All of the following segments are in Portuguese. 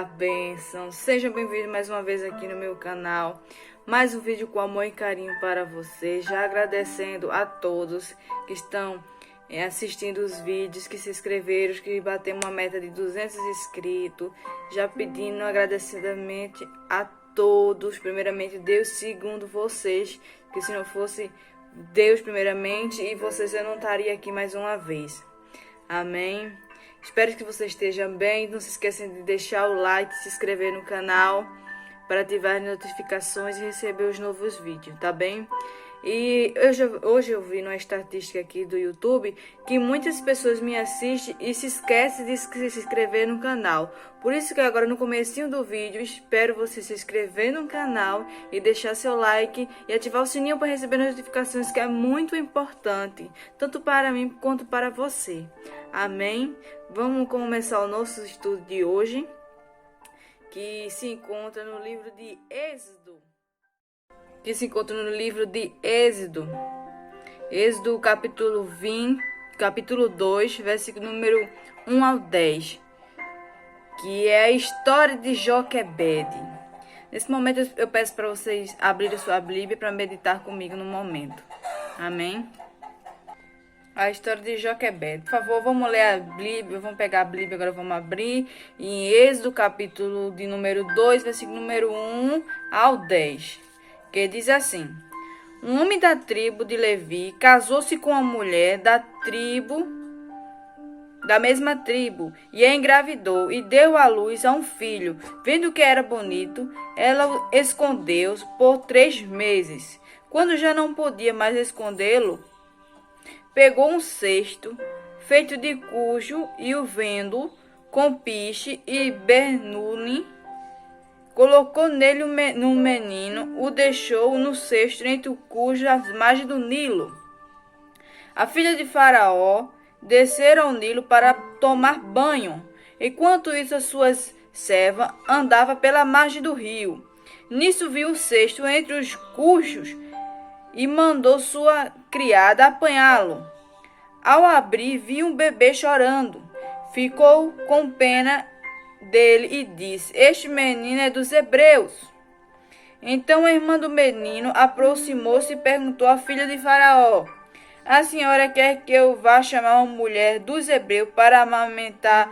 Olá, bênção! Sejam bem-vindos mais uma vez aqui no meu canal. Mais um vídeo com amor e carinho para vocês. Já agradecendo a todos que estão assistindo os vídeos, que se inscreveram, que batemos uma meta de 200 inscritos. Já pedindo agradecidamente a todos. Primeiramente, Deus, segundo vocês, que se não fosse Deus primeiramente e vocês, eu não estaria aqui mais uma vez. Amém? Espero que você esteja bem. Não se esqueçam de deixar o like, se inscrever no canal para ativar as notificações e receber os novos vídeos, tá bem? E hoje eu vi numa estatística aqui do YouTube que muitas pessoas me assistem e se esquecem de se inscrever no canal. Por isso que agora no comecinho do vídeo espero você se inscrever no canal e deixar seu like e ativar o sininho para receber notificações, que é muito importante, tanto para mim quanto para você. Amém? Vamos começar o nosso estudo de hoje, que se encontra no livro de Êxodo. Êxodo capítulo 20, capítulo 2, versículo número 1 ao 10, que é a história de Joquebede. Nesse momento eu peço para vocês abrirem sua Bíblia para meditar comigo no momento. Amém? A história de Joquebede. Por favor, vamos ler a Bíblia, vamos pegar a Bíblia, agora vamos abrir em Êxodo capítulo de número 2, versículo número 1 ao 10. Que diz assim: um homem da tribo de Levi casou-se com uma mulher da mesma tribo e a engravidou e deu à luz a um filho. Vendo que era bonito, ela o escondeu por 3 meses. Quando já não podia mais escondê-lo, pegou um cesto feito de cujo e o vendo com piche e bernune, colocou nele um menino, o deixou no cesto entre o cujo às margens do Nilo. A filha de Faraó desceram ao Nilo para tomar banho. Enquanto isso, as suas servas andavam pela margem do rio. Nisso viu o cesto entre os cujos e mandou sua criada apanhá-lo. Ao abrir, viu um bebê chorando. Ficou com pena dele e disse: este menino é dos hebreus. Então a irmã do menino aproximou-se e perguntou à filha de Faraó: a senhora quer que eu vá chamar uma mulher dos hebreus para amamentar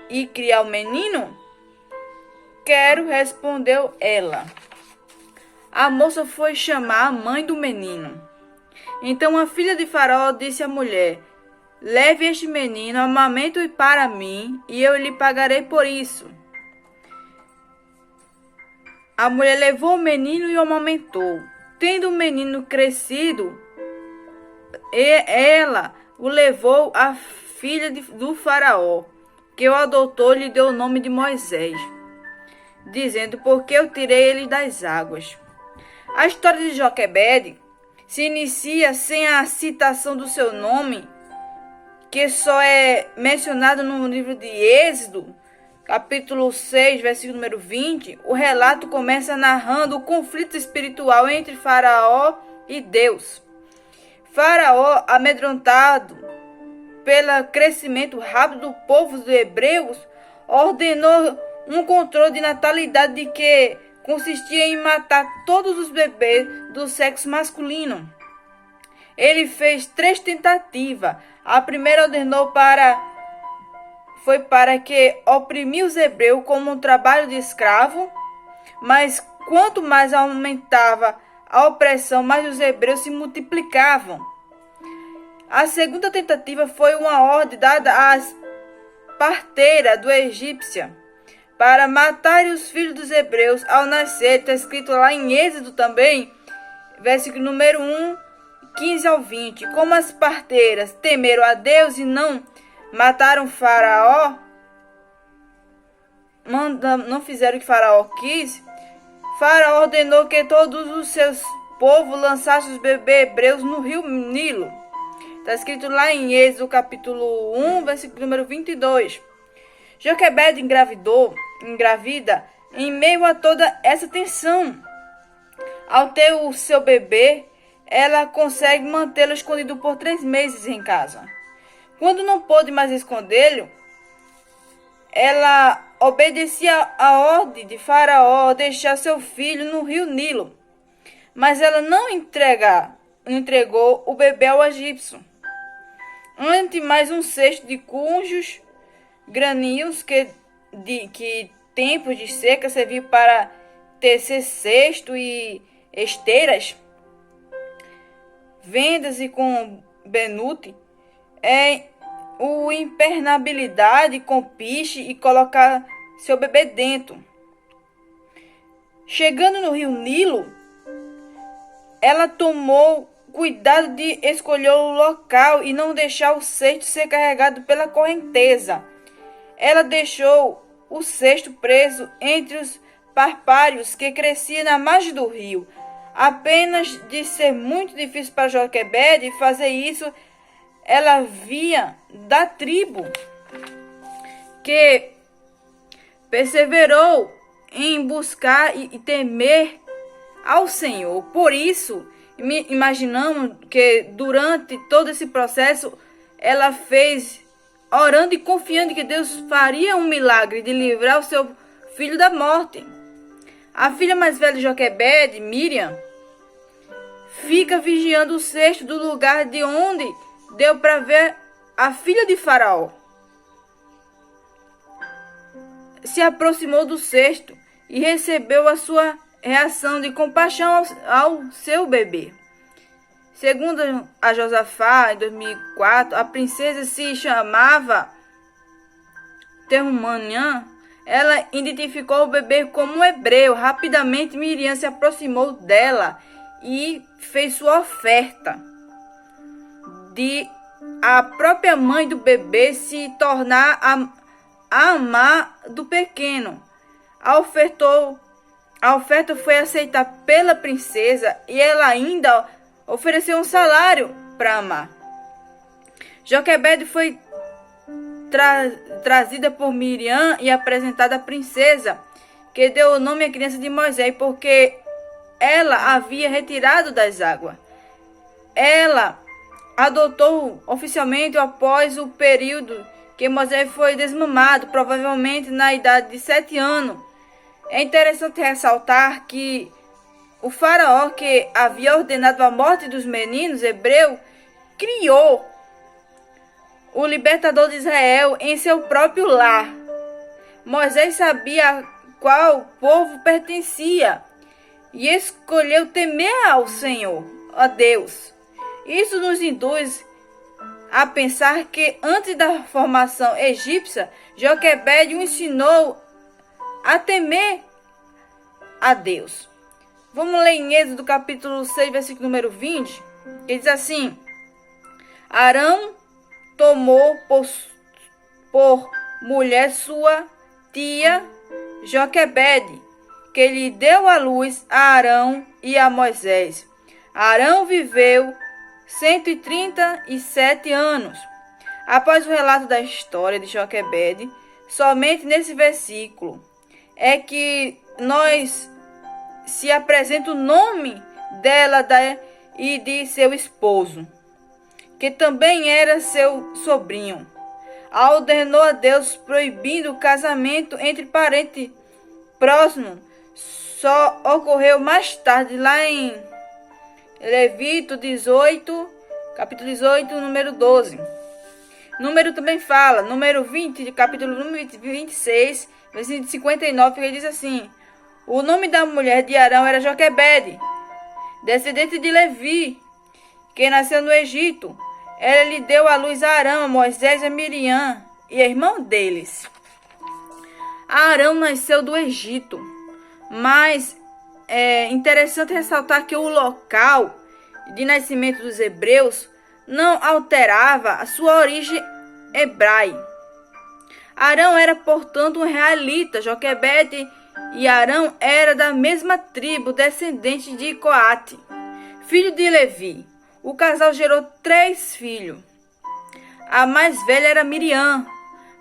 e criar o menino? Quero, respondeu ela. A moça foi chamar a mãe do menino. Então a filha de Faraó disse à mulher: leve este menino, amamente-o para mim, e eu lhe pagarei por isso. A mulher levou o menino e o amamentou. Tendo o menino crescido, ela o levou à filha do Faraó, que o adotou e lhe deu o nome de Moisés, dizendo: porque eu tirei ele das águas. A história de Joquebede se inicia sem a citação do seu nome, que só é mencionado no livro de Êxodo, capítulo 6, versículo número 20. O relato começa narrando o conflito espiritual entre Faraó e Deus. Faraó, amedrontado pelo crescimento rápido do povo dos hebreus, ordenou um controle de natalidade de que consistia em matar todos os bebês do sexo masculino. Ele fez 3 tentativas. A primeira foi para que oprimir os hebreus como um trabalho de escravo, mas quanto mais aumentava a opressão, mais os hebreus se multiplicavam. A segunda tentativa foi uma ordem dada às parteiras do egípcia para matar os filhos dos hebreus ao nascer. Está escrito lá em Êxodo também, versículo número 1, 15 ao 20. Como as parteiras temeram a Deus e não mataram Faraó, não fizeram o que Faraó quis, Faraó ordenou que todos os seus povos lançassem os bebês hebreus no rio Nilo. Está escrito lá em Êxodo capítulo 1, versículo número 22. Joquebede engravida em meio a toda essa tensão. Ao ter o seu bebê, ela consegue mantê-lo escondido por 3 meses em casa. Quando não pôde mais escondê-lo, ela obedecia a ordem de Faraó deixar seu filho no rio Nilo, mas ela não entregou o bebê ao egípcio. Ante mais um cesto de cunjos, granios que tempos de seca serviu para tecer cesto e esteiras, vendas e com benute, o impermeabilidade com piche e colocar seu bebê dentro. Chegando no rio Nilo, ela tomou cuidado de escolher o local e não deixar o cesto ser carregado pela correnteza. Ela deixou o cesto preso entre os parpários que cresciam na margem do rio. Apenas de ser muito difícil para Joquebede fazer isso, ela via da tribo que perseverou em buscar e temer ao Senhor. Por isso, imaginamos que durante todo esse processo, ela fez orando e confiando que Deus faria um milagre de livrar o seu filho da morte. A filha mais velha de Joquebede, Miriam, fica vigiando o cesto do lugar de onde deu para ver a filha de Faraó. Se aproximou do cesto e recebeu a sua reação de compaixão ao seu bebê. Segundo a Josafá, em 2004, a princesa se chamava Terumaniã. Ela identificou o bebê como um hebreu. Rapidamente, Miriam se aproximou dela e fez sua oferta de a própria mãe do bebê se tornar a amar do pequeno. A oferta foi aceitada pela princesa e ela ainda ofereceu um salário para amar. Joquebede foi trazida por Miriam e apresentada à princesa, que deu o nome à criança de Moisés, porque ela havia retirado das águas. Ela adotou oficialmente após o período que Moisés foi desmamado, provavelmente na idade de 7 anos. É interessante ressaltar que o faraó que havia ordenado a morte dos meninos hebreus criou o libertador de Israel em seu próprio lar. Moisés sabia a qual povo pertencia e escolheu temer ao Senhor, a Deus. Isso nos induz a pensar que antes da formação egípcia, Joquebede o ensinou a temer a Deus. Vamos ler em Êxodo capítulo 6, versículo número 20, que diz assim: Arão tomou por mulher sua tia Joquebede, que lhe deu à luz a Arão e a Moisés. Arão viveu 137 anos. Após o relato da história de Joquebede, somente nesse versículo é que se apresenta o nome dela e de seu esposo, que também era seu sobrinho. Ordenou a Deus proibindo o casamento entre parentes próximos. Só ocorreu mais tarde, lá em Levítico 18, capítulo 18, número 12. Número também fala, número 20, capítulo número 26, versículo 59, que diz assim: o nome da mulher de Arão era Joquebede, descendente de Levi, que nasceu no Egito. Ela lhe deu à luz a Arão, a Moisés e a Miriam, e a irmã deles. Arão nasceu do Egito, mas é interessante ressaltar que o local de nascimento dos hebreus não alterava a sua origem hebraica. Arão era, portanto, um israelita. Joquebede e Arão era da mesma tribo, descendente de Coate, filho de Levi. O casal gerou 3 filhos. A mais velha era Miriam,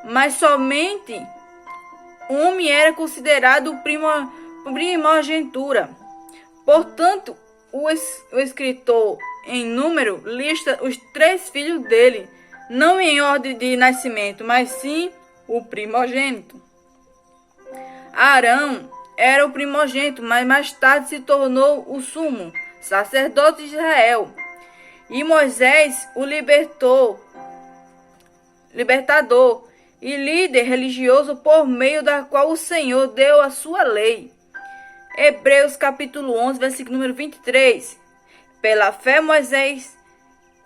mas somente um homem era considerado primogenitura. Portanto, o escritor em número lista os 3 filhos dele, não em ordem de nascimento, mas sim o primogênito. Arão era o primogênito, mas mais tarde se tornou o sumo sacerdote de Israel. E Moisés o libertador e líder religioso por meio da qual o Senhor deu a sua lei. Hebreus capítulo 11, versículo número 23. Pela fé Moisés,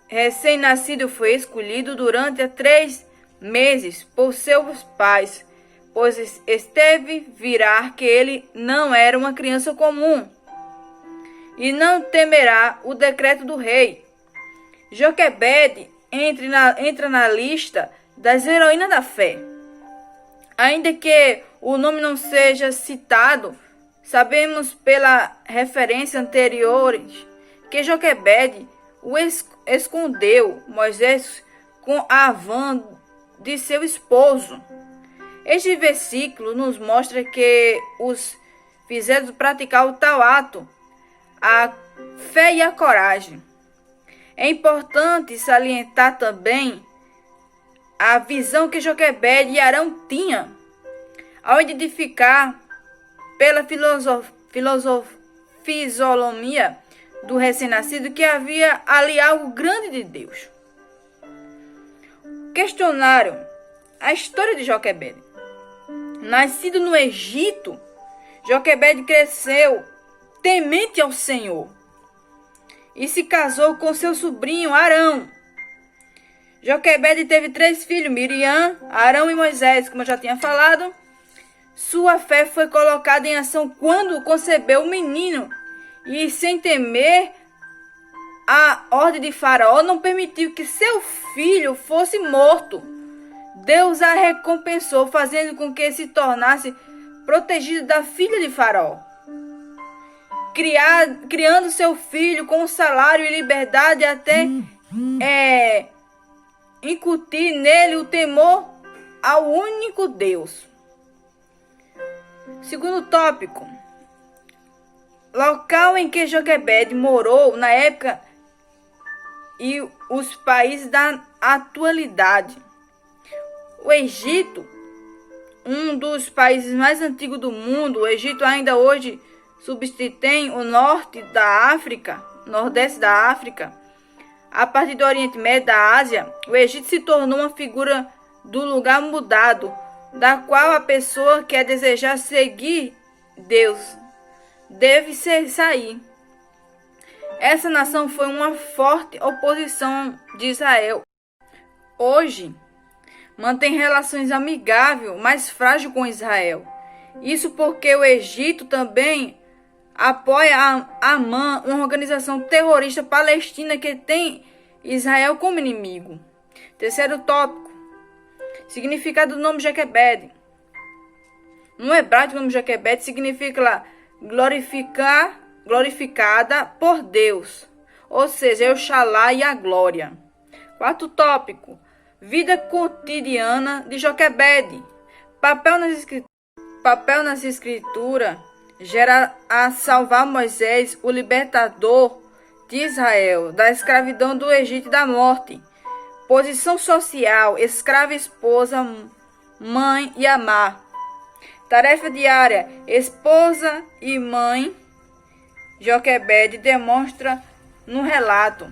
recém-nascido, foi escolhido durante 3 meses por seus pais, pois esteve virar que ele não era uma criança comum, e não temerá o decreto do rei. Joquebede entra na lista das heroínas da fé. Ainda que o nome não seja citado, sabemos pela referência anteriores que Joquebede o escondeu Moisés com a van de seu esposo. Este versículo nos mostra que os fizeram praticar o tal ato, a fé e a coragem. É importante salientar também a visão que Joquebede e Arão tinham ao identificar pela fisionomia do recém-nascido que havia ali algo grande de Deus. Questionaram a história de Joquebede. Nascido no Egito, Joquebede cresceu temente ao Senhor e se casou com seu sobrinho Arão. Joquebede teve 3 filhos, Miriam, Arão e Moisés, como eu já tinha falado. Sua fé foi colocada em ação quando concebeu o menino e, sem temer a ordem de Faraó, não permitiu que seu filho fosse morto. Deus a recompensou, fazendo com que se tornasse protegido da filha de Faraó, criando seu filho com salário e liberdade até incutir nele o temor ao único Deus. Segundo tópico, local em que Joquebede morou na época e os países da atualidade. O Egito, um dos países mais antigos do mundo, o Egito ainda hoje subsistém o norte da África, nordeste da África. A partir do Oriente Médio, da Ásia, o Egito se tornou uma figura do lugar mudado, da qual a pessoa que desejar seguir Deus deve sair. Essa nação foi uma forte oposição de Israel. Hoje, mantém relações amigáveis, mas frágil com Israel. Isso porque o Egito também apoia a Amã, uma organização terrorista palestina que tem Israel como inimigo. Terceiro tópico, significado do nome Joquebede. No hebraico, o nome Joquebede significa glorificada por Deus, ou seja, é o Xalá e a glória. Quarto tópico, vida cotidiana de Joquebede. Papel nas escrituras gera a salvar Moisés, o libertador de Israel, da escravidão do Egito e da morte. Posição social, escrava, esposa, mãe e amar. Tarefa diária, esposa e mãe. Joquebede demonstra no relato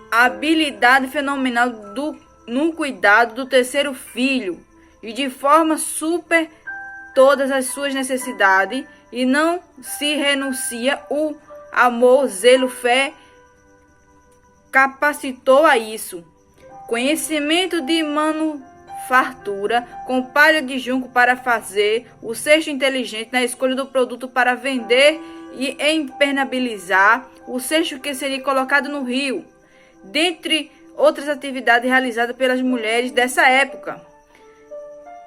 a habilidade fenomenal no cuidado do terceiro filho e de forma super todas as suas necessidades e não se renuncia o amor, zelo, fé capacitou a isso. Conhecimento de manufatura com palha de junco para fazer o cesto inteligente na escolha do produto para vender e impermeabilizar o cesto que seria colocado no rio, dentre outras atividades realizadas pelas mulheres dessa época.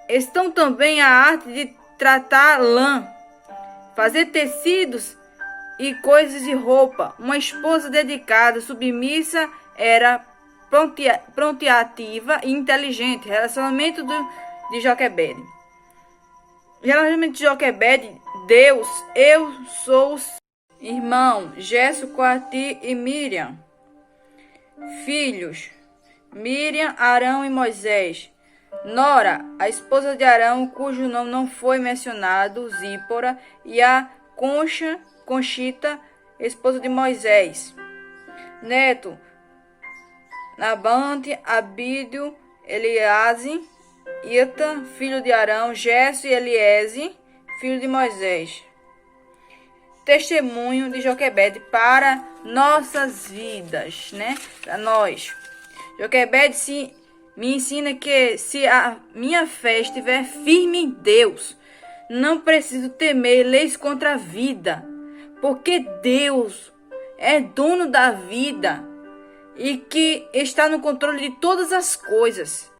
Estão também a arte de tratar lã, fazer tecidos e coisas de roupa. Uma esposa dedicada, submissa, era prontiativa e inteligente. Relacionamento de Joquebede. Relacionamento de Joquebede, Deus, eu sou irmão, Gesso, Coati e Miriam. Filhos, Miriam, Arão e Moisés. Nora, a esposa de Arão, cujo nome não foi mencionado, Zípora, e a Conchita, esposa de Moisés. Neto, Nabante, Abídio, Eliase, Ita, filho de Arão, Gesso e Eliese, filho de Moisés. Testemunho de Joquebede para nossas vidas, né? Para nós. Joquebede me ensina que se a minha fé estiver firme em Deus, não preciso temer leis contra a vida, porque Deus é dono da vida e que está no controle de todas as coisas.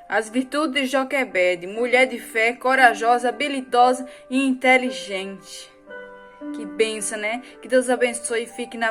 As virtudes de Joquebede, mulher de fé, corajosa, habilidosa e inteligente. Que benção, né? Que Deus abençoe e fique na